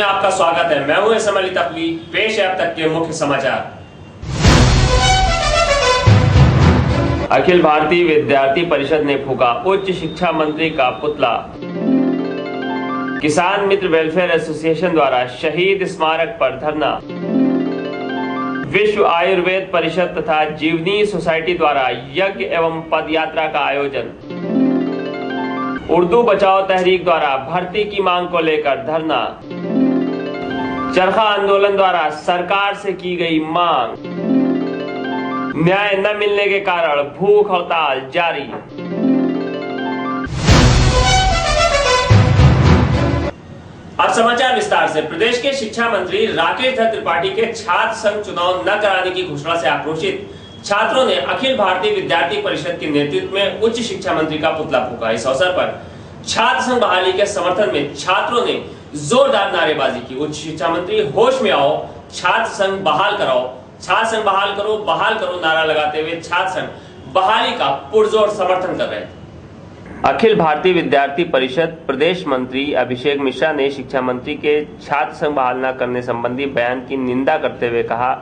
में आपका स्वागत है। मैं हूं एसएम अली तकवी। पेश है अब तक के मुख्य समाचार। अखिल भारतीय विद्यार्थी परिषद ने फूका उच्च शिक्षा मंत्री का पुतला। किसान मित्र वेलफेयर एसोसिएशन द्वारा शहीद स्मारक पर धरना। विश्व आयुर्वेद परिषद तथा जीवनी सोसाइटी द्वारा यज्ञ एवं पदयात्रा का आयोजन। उर्दू बचाओ तहरीक द्वारा भर्ती की मांग को लेकर धरना। चरखा आंदोलन द्वारा सरकार से की गई मांग। न्याय न मिलने के कारण भूख हड़ताल जारी। अब समाचार विस्तार से। प्रदेश के शिक्षा मंत्री राकेश त्रिपाठी के छात्र संघ चुनाव न कराने की घोषणा से आक्रोशित छात्रों ने अखिल भारतीय विद्यार्थी परिषद के नेतृत्व में उच्च शिक्षा मंत्री का पुतला फूका। इस अवसर पर छात्र संघ बहाली के समर्थन में छात्रों ने जोरदार नारेबाजी की। उच्च शिक्षा मंत्री होश में आओ, छात्र संघ बहाल कराओ, छात्र संघ बहाल करो नारा लगाते हुए छात्र संघ बहाली का पुरजोर समर्थन कर रहे थे। अखिल भारतीय विद्यार्थी परिषद प्रदेश मंत्री अभिषेक मिश्रा ने शिक्षा मंत्री के छात्र संघ बहाल न करने संबंधी बयान की निंदा करते हुए कहा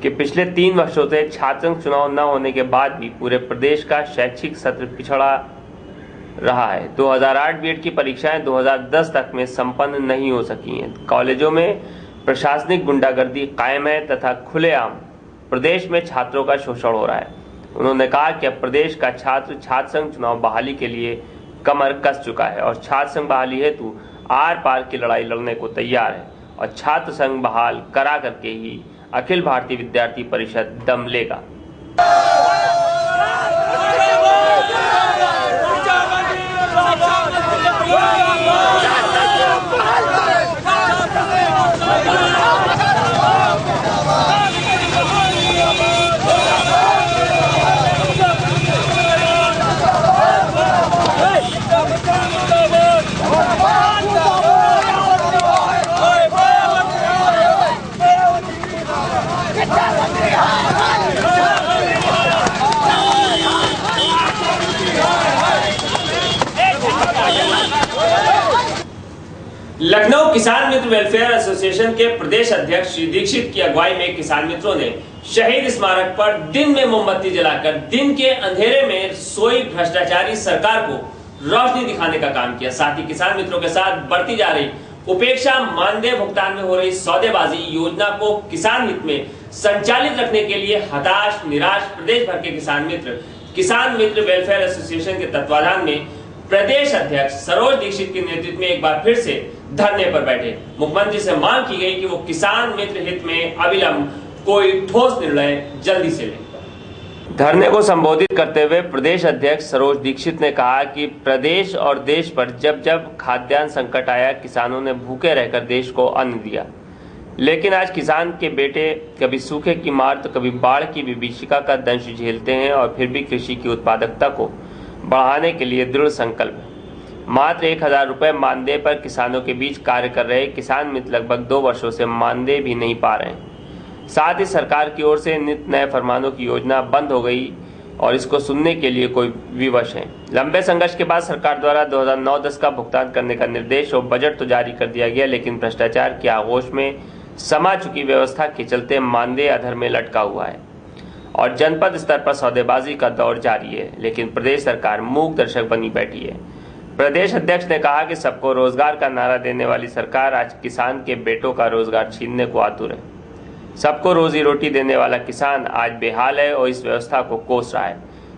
कि पिछले 3 वर्षों से छात्र संघ चुनाव न होने के बाद भी पूरे प्रदेश का शैक्षिक सत्र पिछड़ा रहा है। 2008 बीएड की परीक्षाएं 2010 तक में संपन्न नहीं हो सकी हैं। कॉलेजों में प्रशासनिक गुंडागर्दी कायम है तथा खुलेआम प्रदेश में छात्रों का शोषण हो रहा है। उन्होंने कहा कि अब प्रदेश का छात्र संघ चुनाव बहाली के लिए कमर कस चुका है और छात्र संघ बहाली हेतु आर पार की लड़ाई लड़ने को तैयार है और छात्र संघ बहाल करा करके ही अखिल भारतीय विद्यार्थी परिषद दम लेगा। लखनऊ किसान मित्र वेलफेयर एसोसिएशन के प्रदेश अध्यक्ष श्री दीक्षित की अगुवाई में किसान मित्रों ने शहीद स्मारक पर दिन में मोमबत्ती जलाकर दिन के अंधेरे में सोई भ्रष्टाचारी सरकार को रोशनी दिखाने का काम किया। साथ ही किसान मित्रों के साथ बढ़ती जा रही उपेक्षा मानदेय भुगतान में हो रही सौदेबाजी योजना को किसान हित में संचालित रखने के लिए हताश निराश प्रदेश भर के किसान मित्र वेलफेयर एसोसिएशन के तत्वाधान में प्रदेश अध्यक्ष सरोज दीक्षित के नेतृत्व में एक बार फिर से धरने पर बैठे। मुख्यमंत्री से मांग की गई कि वो किसान मित्र हित में अविलंब कोई ठोस निर्णय जल्दी से ले। धरने को संबोधित करते हुए प्रदेश अध्यक्ष सरोज दीक्षित ने कहा कि प्रदेश और देश पर जब जब खाद्यान्न संकट आया, किसानों ने भूखे रहकर देश को अन्न दिया, लेकिन आज किसान के बेटे कभी सूखे की मार तो कभी बाढ़ की विभीषिका का दंश झेलते हैं और फिर भी कृषि की उत्पादकता को बढ़ाने के लिए दृढ़ संकल्प है। मात्र 1000 रुपए मानदेय पर किसानों के बीच कार्य कर रहे किसान मित्र लगभग 2 वर्षों से मानदेय भी नहीं पा रहे हैं। साथ ही सरकार की ओर से नित नए फरमानों की योजना बंद हो गई और इसको सुनने के लिए कोई विवश है। लंबे संघर्ष के बाद सरकार द्वारा 2009-10 का भुगतान करने का निर्देश और बजट तो जारी कर दिया गया, लेकिन भ्रष्टाचार की आगोश में समा चुकी व्यवस्था के चलते मानदेय अधर में लटका हुआ है और जनपद स्तर पर सौदेबाजी का दौर जारी है, लेकिन प्रदेश सरकार मूक दर्शक बनी बैठी है। प्रदेश अध्यक्ष ने कहा कि सबको रोजगार का नारा देने वाली सरकार आज किसान के बेटों का रोजगार छीनने को आतुर है। सबको रोजी रोटी देने वाला किसान आज बेहाल है और इस व्यवस्था को कोस रहा है।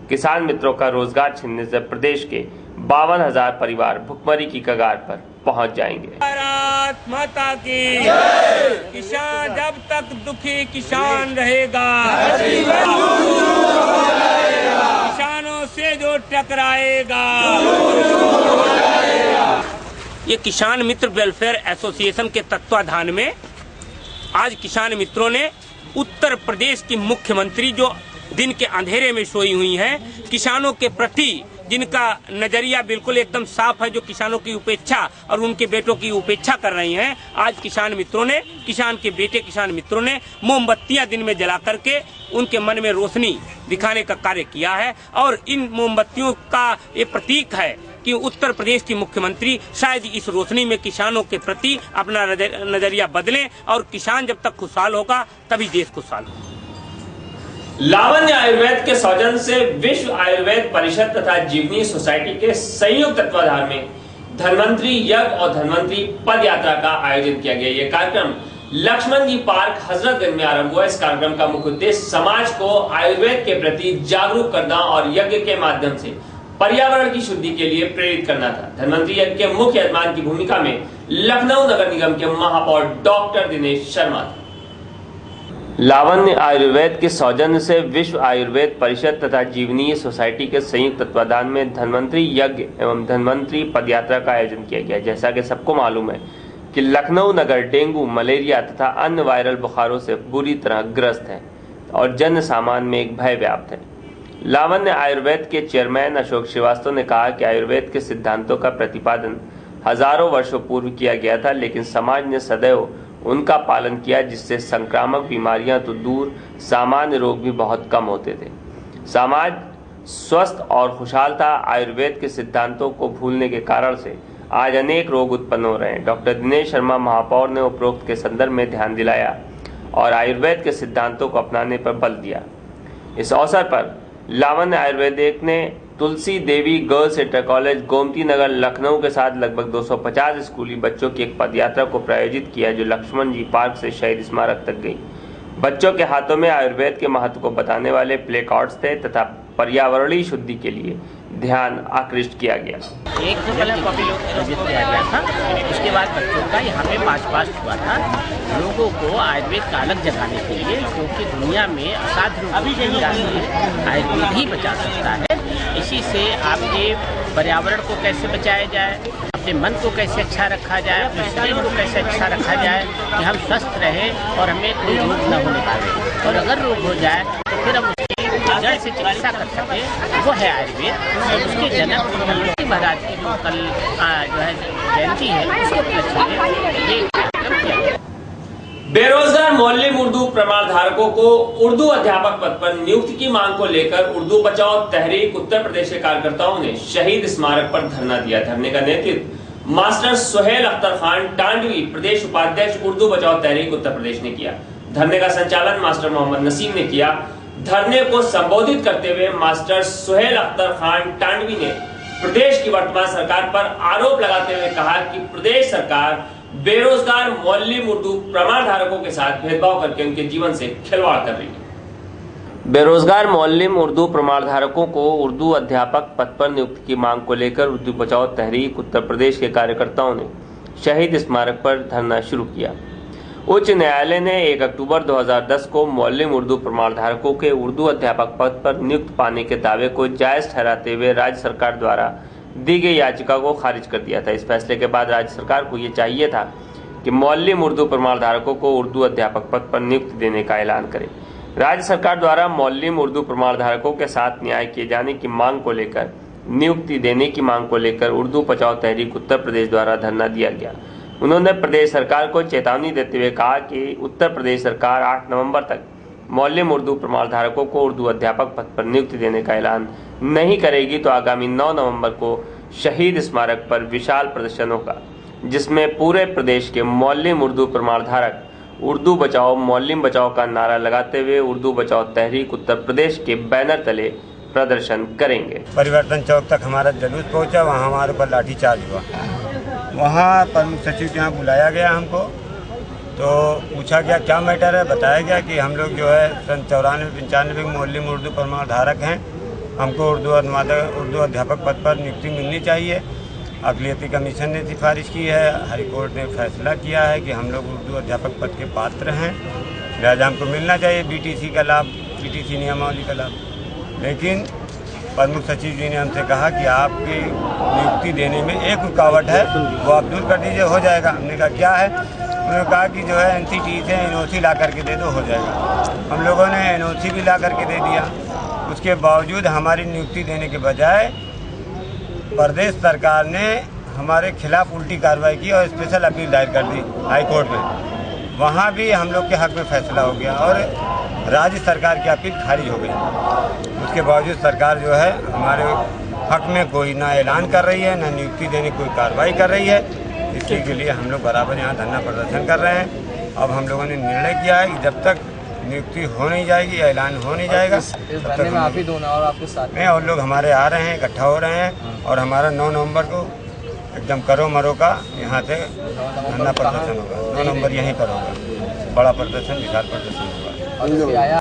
किसान मित्रों का रोजगार छीनने से प्रदेश के 52,000 परिवार भुखमरी की कगार पर पहुंच जाएंगे। भारत माता की किसान जब तक दुखी किसान रहेगा, किसानों से जो टकराएगा। ये किसान मित्र वेलफेयर एसोसिएशन के तत्वाधान में आज किसान मित्रों ने उत्तर प्रदेश की मुख्यमंत्री जो दिन के अंधेरे में सोई हुई हैं, किसानों के प्रति जिनका नजरिया बिल्कुल एकदम साफ है, जो किसानों की उपेक्षा और उनके बेटों की उपेक्षा कर रही हैं, आज किसान के बेटे किसान मित्रों ने मोमबत्तियां दिन में जला करके उनके मन में रोशनी दिखाने का कार्य किया है। और इन मोमबत्तियों का ये प्रतीक है कि उत्तर प्रदेश की मुख्यमंत्री शायद इस रोशनी में किसानों के प्रति अपना नजरिया बदलें, और किसान जब तक खुशहाल होगा तभी देश खुशहाल होगा। लावण्य आयुर्वेद के सौजन्य से विश्व आयुर्वेद परिषद तथा जीवनी सोसाइटी के संयुक्त तत्वाधान में धन्वंतरी यज्ञ और धन्वंतरी पद यात्रा का आयोजन किया गया। यह कार्यक्रम लक्ष्मण जी पार्क हजरतगंज में आरंभ हुआ। इस कार्यक्रम का मुख्य उद्देश्य समाज को आयुर्वेद के प्रति जागरूक करना और यज्ञ के माध्यम से पर्यावरण की शुद्धि के लिए प्रेरित करना था। धन्वंतरी यज्ञ के मुख्य यजमान की भूमिका में लखनऊ नगर निगम के महापौर डॉक्टर दिनेश शर्मा थे। लावण्य आयुर्वेद के सौजन्य से विश्व आयुर्वेद परिषद तथा जीवनीय सोसाइटी के संयुक्त तत्वाधान में धन्वंतरी यज्ञ एवं धन्वंतरी पदयात्रा का आयोजन किया गया। जैसा कि सबको मालूम है कि लखनऊ नगर डेंगू, मलेरिया तथा अन्य वायरल बुखारों से बुरी तरह ग्रस्त है और जन सामान्य में एक भय व्याप्त है। लावण्य आयुर्वेद के चेयरमैन अशोक श्रीवास्तव ने कहा कि आयुर्वेद के सिद्धांतों का प्रतिपादन हजारों वर्षों पूर्व किया गया था, लेकिन समाज ने सदैव उनका पालन किया, जिससे संक्रामक बीमारियां तो दूर, सामान्य रोग भी बहुत कम होते थे। समाज स्वस्थ और खुशहाल था। आयुर्वेद के सिद्धांतों को भूलने के कारण से आज अनेक रोग उत्पन्न हो रहे हैं। डॉक्टर दिनेश शर्मा महापौर ने उपरोक्त के संदर्भ में ध्यान दिलाया और आयुर्वेद के सिद्धांतों को अपनाने पर बल दिया। इस अवसर पर लावण्य आयुर्वेदिक ने Tulsi Devi girls inter college Gomti Nagar Lucknow के साथ लगभग 250 स्कूली बच्चों की एक पदयात्रा को प्रायोजित किया, जो लक्ष्मण जी पार्क से शहीद स्मारक तक गई। बच्चों के हाथों में आयुर्वेद के महत्व को बताने वाले प्ले कार्ड्स थे तथा पर्यावरणीय शुद्धि के लिए ध्यान आकृष्ट किया गया। एक तो पहले कॉपी आयोजित किया गया था, उसके बाद बच्चों का यहाँ पे मार्च पास्ट हुआ था, लोगों को आयुर्वेद का अलग जगाने के लिए, क्योंकि दुनिया में असाध्य रोगों की इलाज में आयुर्वेद ही बचा सकता है। इसी से आपके पर्यावरण को कैसे बचाया जाए, अपने मन को कैसे अच्छा रखा जाए, अपने शरीर को कैसे अच्छा रखा जाए कि हम स्वस्थ रहें और हमें कोई रोग न होने पाए, और अगर रोग हो जाए तो फिर हम जड़ से चिकित्सा कर सके, वो है आयुर्वेद। उसके जनक धन्वंतरी महाराज की जो कल जो है जयंती है, उसके उपलक्ष्य में ये कार्यक्रम किया गया। बेरोजगार मौलिम उर्दू प्रमाण धारकों को उर्दू अध्यापक पद पर नियुक्ति की मांग को लेकर उर्दू बचाओ तहरीक उत्तर प्रदेश के कार्यकर्ताओं ने शहीद स्मारक पर धरना दिया। धरने का नेतृत्व मास्टर सुहेल अख्तर खान टांडवी, प्रदेश उपाध्यक्ष उर्दू बचाओ तहरीक उत्तर प्रदेश ने किया। धरने का संचालन मास्टर मोहम्मद नसीम ने किया। धरने को संबोधित करते हुए मास्टर सुहेल अख्तर खान टांडवी ने प्रदेश की वर्तमान सरकार पर आरोप लगाते हुए कहा कि प्रदेश सरकार बेरोजगार मौलिम उर्दू प्रमाण धारकों के साथ भेदभाव करके उनके जीवन से खिलवाड़ कर रही है। बेरोजगार मौलिम उर्दू प्रमाण धारकों को उर्दू अध्यापक पद पर नियुक्ति की मांग को लेकर उर्दू बचाओ तहरीक उत्तर प्रदेश के कार्यकर्ताओं ने शहीद स्मारक पर धरना शुरू किया। उच्च न्यायालय ने 1 अक्टूबर 2010 को मौलिम उर्दू प्रमाण धारकों के उर्दू अध्यापक पद पर नियुक्त पाने के दावे को जायज ठहराते हुए राज्य सरकार द्वारा दी गई याचिका को खारिज कर दिया था। इस फैसले के बाद राज्य सरकार को ये चाहिए था कि मौलिम उर्दू प्रमाण धारकों को उर्दू अध्यापक पद पर नियुक्ति देने का ऐलान करे। राज्य सरकार द्वारा मौलिम उर्दू प्रमाण धारकों के साथ न्याय किए जाने की मांग को लेकर, नियुक्ति देने की मांग को लेकर उर्दू बचाओ तहरीक उत्तर प्रदेश द्वारा धरना दिया गया। उन्होंने प्रदेश सरकार को चेतावनी देते हुए कहा कि उत्तर प्रदेश सरकार 8 नवंबर तक मौलिम उर्दू प्रमाण धारकों को उर्दू अध्यापक पद पर नियुक्ति देने का ऐलान नहीं करेगी तो आगामी 9 नवंबर को शहीद स्मारक पर विशाल प्रदर्शन होगा, जिसमें पूरे प्रदेश के मौलिम उर्दू प्रमाण धारक उर्दू बचाओ मौलिम बचाओ का नारा लगाते हुए उर्दू बचाओ तहरीक उत्तर प्रदेश के बैनर तले प्रदर्शन करेंगे। परिवर्तन चौक तक हमारा जुलूस पहुंचा, वहाँ हमारे ऊपर लाठीचार्ज हुआ। वहाँ प्रमुख सचिव के यहाँ बुलाया गया हमको, तो पूछा गया क्या मैटर है। बताया गया कि हम लोग जो है सन 94-95 मौलिम उर्दू प्रमाण धारक हैं, हमको उर्दू अध्यापक पद पर नियुक्ति मिलनी चाहिए। अक़लियती कमीशन ने सिफारिश की है, हाई कोर्ट ने फैसला किया है कि हम लोग उर्दू अध्यापक पद के पात्र हैं, लिहाजा हमको मिलना चाहिए बीटीसी का लाभ, बीटीसी नियमावली का लाभ। लेकिन प्रमुख सचिव जी ने हमसे कहा कि आपकी नियुक्ति देने में एक रुकावट है, वो आप दूर कर दीजिए, हो जाएगा। हमने कहा क्या है? उन्होंने कहा कि जो है NCT से NOC ला करके दे दो, हो जाएगा। हम लोगों ने NOC भी ला करके दे दिया। उसके बावजूद हमारी नियुक्ति देने के बजाय प्रदेश सरकार ने हमारे खिलाफ उल्टी कार्रवाई की और स्पेशल अपील दायर कर दी हाई कोर्ट में। वहाँ भी हम लोग के हक में फैसला हो गया और राज्य सरकार की अपील खारिज हो गई। उसके बावजूद सरकार जो है हमारे हक में कोई ना ऐलान कर रही है, ना नियुक्ति देने की कोई कार्रवाई कर रही है। इसी के लिए हम लोग बराबर यहाँ धरना प्रदर्शन कर रहे हैं। अब हम लोगों ने निर्णय किया है कि जब तक नियुक्ति हो नहीं जाएगी, ऐलान हो नहीं जाएगा, इस धरने में आप ही दोनों और आपके साथ में और लोग हमारे आ रहे हैं, इकट्ठा हो रहे हैं। और हमारा 9 नवंबर को एकदम करो मरो का यहाँ से धरना प्रदर्शन होगा। 9 नवंबर यहीं पर होगा, बड़ा प्रदर्शन, विशाल प्रदर्शन होगा। और आया